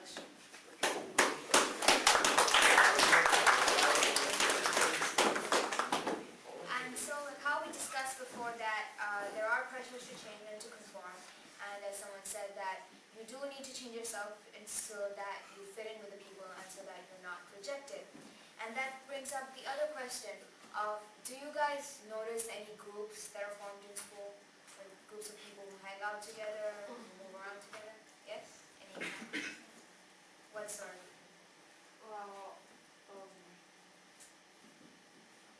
much. And so, like how we discussed before, that there are pressures to change and to conform, and as someone said, that you do need to change yourself and so that you fit in with the people and so that you're not rejected. And that brings up the other question of, do you guys notice any groups that are formed in school? Like groups of people who hang out together, who move around together? Yes? Any? What sort? Well,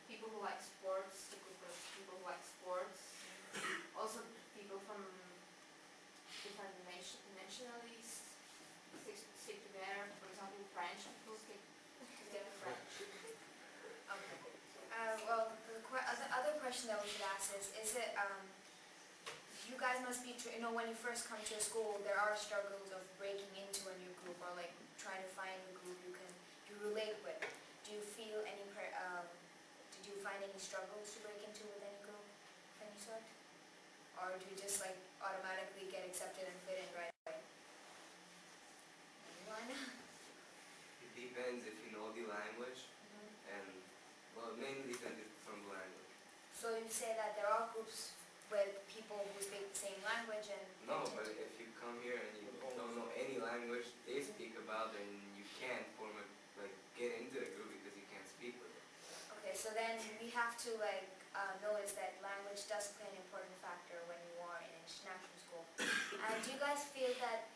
people who like sports, a group of people who like sports. Also people from different nationalities stick together. For example, French people stick together. French. Okay. Well, the other question that we should ask is it, you guys must be, when you first come to a school, there are struggles of breaking into a new group or like trying to find a group you relate with. Do you feel any, did you find any struggles to break into with any group of any sort? Or do you just like automatically get accepted and fit in right away? Anyone? It depends if you know the language, and well, mainly depends from the language. So you say that there are groups with people who speak the same language and... No, but if you come here and you don't know any language they speak about, then you can't get into a group because you can't speak with them. Okay, so then we have to notice that language does play an important factor when you are in international school. And do you guys feel that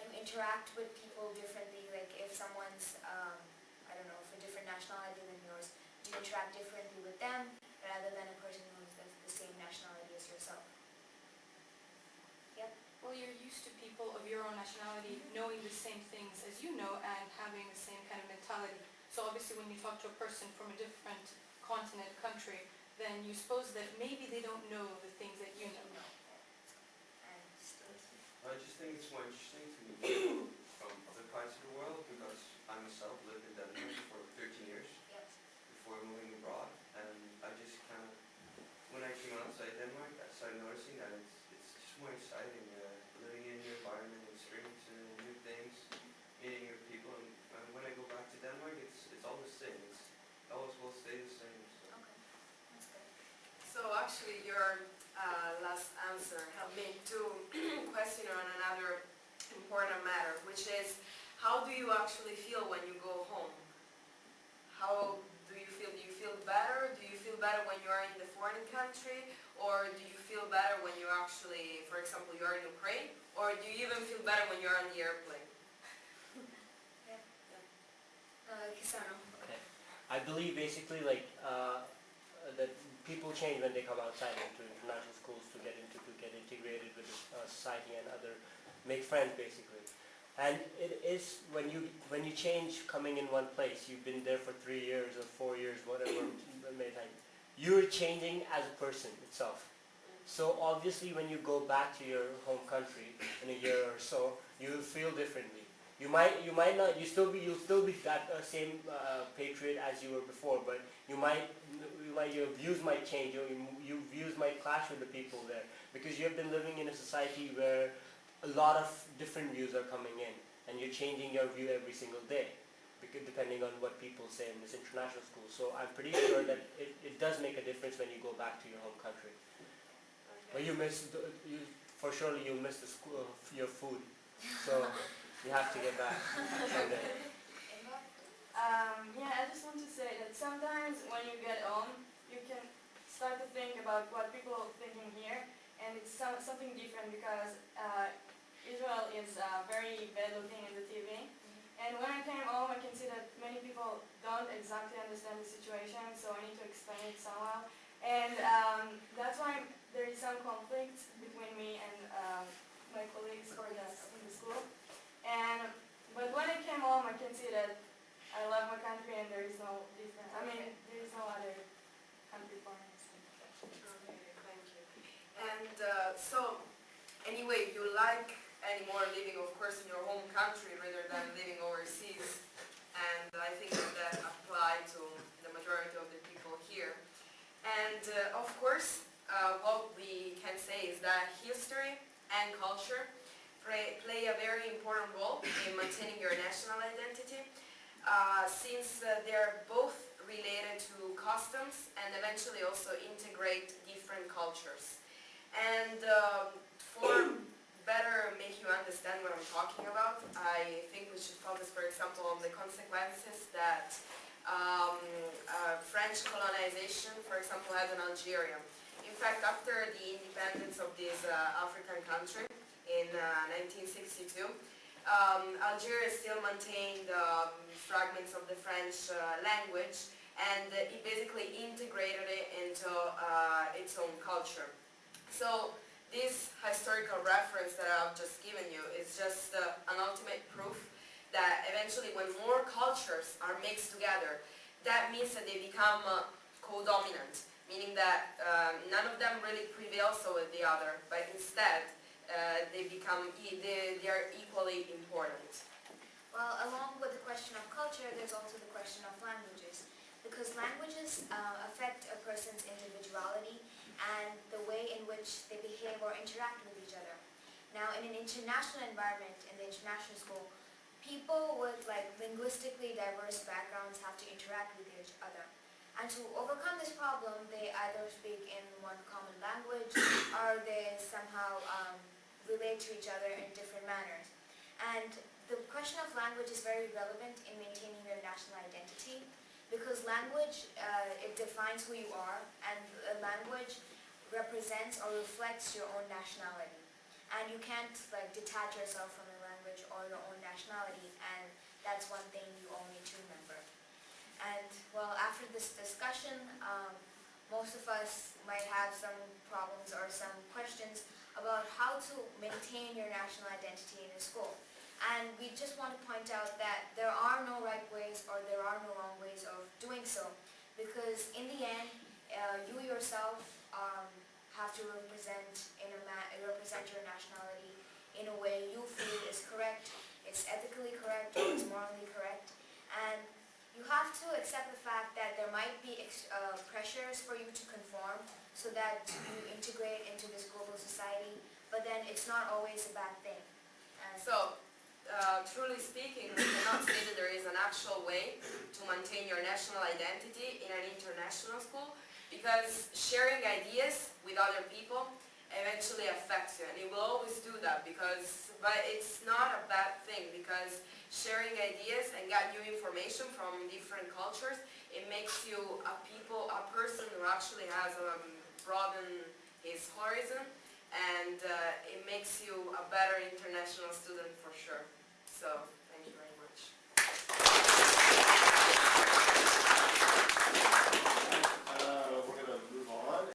you interact with people differently? Like if someone's, I don't know, of a different nationality than yours, do you interact differently with them rather than a person who's the same nationality as yourself? Yep. Well, you're used to people of your own nationality knowing the same things as you know and having the same kind of mentality. So obviously when you talk to a person from a different continent, country, then you suppose that maybe they don't know the things that you know. I just think it's more interesting to meet people from other parts of the world, because I myself lived in Denmark for 13 years before moving abroad, and I just kind of, when I came outside Denmark, I started noticing that it's just more exciting, living in your environment, experiencing new things, meeting new people, and when I go back to Denmark, it's all the same. It always will stay the same. So. Okay, that's good. So actually your last answer helped me to question on another important matter, which is, how do you actually feel when you go home? How do you feel? Do you feel better? Do you feel better when you are in the foreign country? Or do you feel better when you actually, for example, you are in Ukraine? Or do you even feel better when you are on the airplane? Kisano. Okay. I believe basically that people change when they come outside into international schools to get integrated with the society and make friends basically. And it is when you change coming in one place, you've been there for 3 years or 4 years, whatever many times, you're changing as a person itself. So obviously when you go back to your home country in a year or so, you'll feel differently. You'll still be that same patriot as you were before, but your views might change. Your views might clash with the people there, because you have been living in a society where a lot of different views are coming in, and you're changing your view every single day, because depending on what people say in this international school. So I'm pretty sure that it does make a difference when you go back to your home country. But you'll miss the school, your food. So. You have to get back someday. Yeah, I just want to say that sometimes when you get home, you can start to think about what people are thinking here, and it's something different, because Israel is very bad looking in the TV. And when I came home, I can see that many people don't exactly understand the situation, so I need to explain it somehow. And that's why there is some conflict between me and my colleagues in the school. But when I came home, I can see that I love my country and there is no difference. I mean, there is no other country for me. Okay, thank you. And so, anyway, you like anymore living, of course, in your home country rather than living overseas. And I think that applies to the majority of the people here. And of course, what we can say is that history and culture play a very important role in maintaining your national identity, since they're both related to customs and eventually also integrate different cultures. And for better make you understand what I'm talking about, I think we should focus, for example, on the consequences that French colonization, for example, had in Algeria. In fact, after the independence of this African country in 1962, Algeria still maintained fragments of the French language, and it basically integrated it into its own culture. So this historical reference that I've just given you is just an ultimate proof that eventually when more cultures are mixed together, that means that they become co-dominant, meaning that none of them really prevails over the other, but instead they are equally important. Well, along with the question of culture, there's also the question of languages, because languages affect a person's individuality and the way in which they behave or interact with each other. Now, in an international environment, in the international school, people with linguistically diverse backgrounds have to interact with each other. And to overcome this problem, they either speak in one common language or they somehow relate to each other in different manners. And the question of language is very relevant in maintaining your national identity, because language, it defines who you are, and a language represents or reflects your own nationality. And you can't detach yourself from a language or your own nationality, and that's one thing you all need to remember. And well, after this discussion, most of us might have some problems or some questions about how to maintain your national identity in a school. And we just want to point out that there are no right ways or there are no wrong ways of doing so, because in the end, you yourself have to represent your nationality in a way you feel is correct, it's ethically correct, or it's morally correct. And you have to accept the fact that there might be pressures for you to conform so that you integrate into this global society, but then it's not always a bad thing. And So, truly speaking, we cannot say that there is an actual way to maintain your national identity in an international school, because sharing ideas with other people eventually affects you, and it will always do that, but it's not a bad thing, because sharing ideas and get new information from different cultures, it makes you a person who actually has broadened his horizon, and it makes you a better international student for sure. So, thank you very much.